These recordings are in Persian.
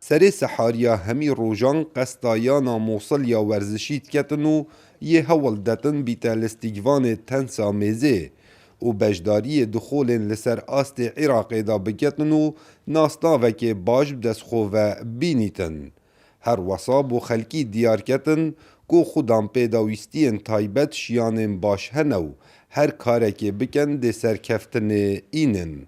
سری سحاریا همی روژان قصدایانا موصل یا ورزشید کتن و یه هول دتن بیتا لستیگوان تنسا میزه و بجداری دخول لسر آست عراق دا بکتن و ناسناوک باش بدسخو و بینیتن. هر وصاب و خلکی دیار کتن کو خودم پیداویستین تایبت شیانین باش هنو هر کارک بکن ده سرکفتن اینن.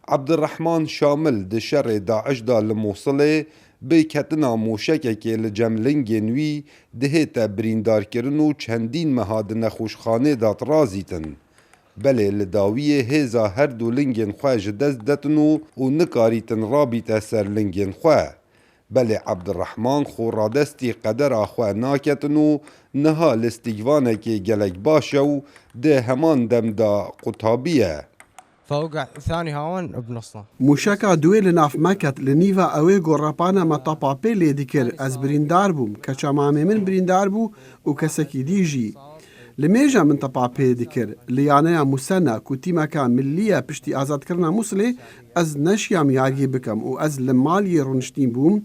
عبدالرحمن شامل ده شر داعش دا لموصله به کتنا موشکه که لجملنگین وی ده تا بریندار کرن و چندین مهاد نخوشخانه دات رازیتن. بله لداویه هزا هر دو لنگین خواه جدز دتنو و نکاریتن رابط سر لنگین خواه. بله عبدالرحمن خورادستی قدر آخواه ناکتنو نها لستیگوانه که گلک باشو ده همان دم دا قطابیه. فوقع ثاني هاون بنصنا موشکا دوی لناف مکت لنیوا اوی گوراپانا ما طاپاپی لیدی کر از بریندار بوم کچا مامه من بریندار بو و کسکی دیجی لمیجا من طاپاپی دیکر لیانه موسنا کوتیما کا ملیه پشتی آزاد کرنا موسلی از نشیام یاری بکم و از لمالی رونشتین بوم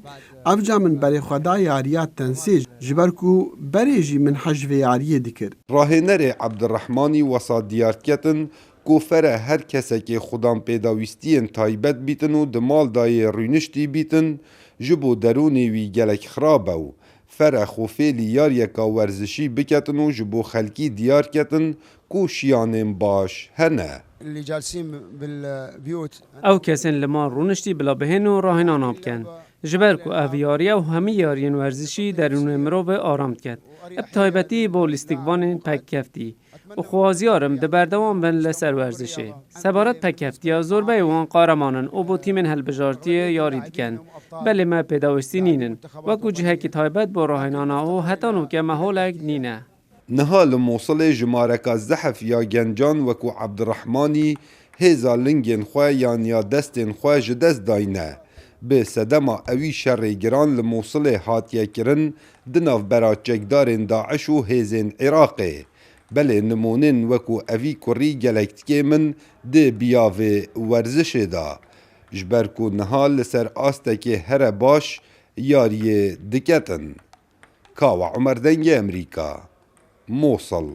افجا من بری خدا یاریات تنسیج جبرکو بریجی من حجو یاری دیکر راهنر عبدالرحمانی وساد دیار کتن گوفره هر کسی که خودم پیداویستین تایبت بیتن و دمال دای رونشتی بیتن جبو درونی وی گلک خرابه و فره خوفیلی یار یکا ورزشی بکتن و جبو خلکی دیار کتن کو شیانین باش هنه. اللي جالسين بالبيوت او کسین لما رونشتی بلا بهن و راهنان آبکن جبرکو اویاریه و همی یارین ورزشی درون مرو به آرام کرد ابتایبتی با لیستیگوان پک کفتی و خوازیارم ده بردوان بن لسر ورزشه سبارت پک کفتی ها زربه وان قارمانن او بو تیمن هلبجارتی یاری دکن بله ما پیداوشتی نینن وکو جهه که تایبت با راهنانا و حتی نوکه محولک نینه. نهال موصل جمارک زحف یا گنجان وکو عبدالرحمانی هزا لنگین خواه یا دستین خواه جدست داینه. به صدما اوی شر گران لموصل هاتیه کرن دناف برات جگدارین داعش و هزین عراقه. بله نمونین وکو اوی کری گلکتکی من ده بیاوه ورزش دا. جبرکو نهال لسر آسته که هر باش یاری دکتن. کاو عمر دنگ امریکا موصل.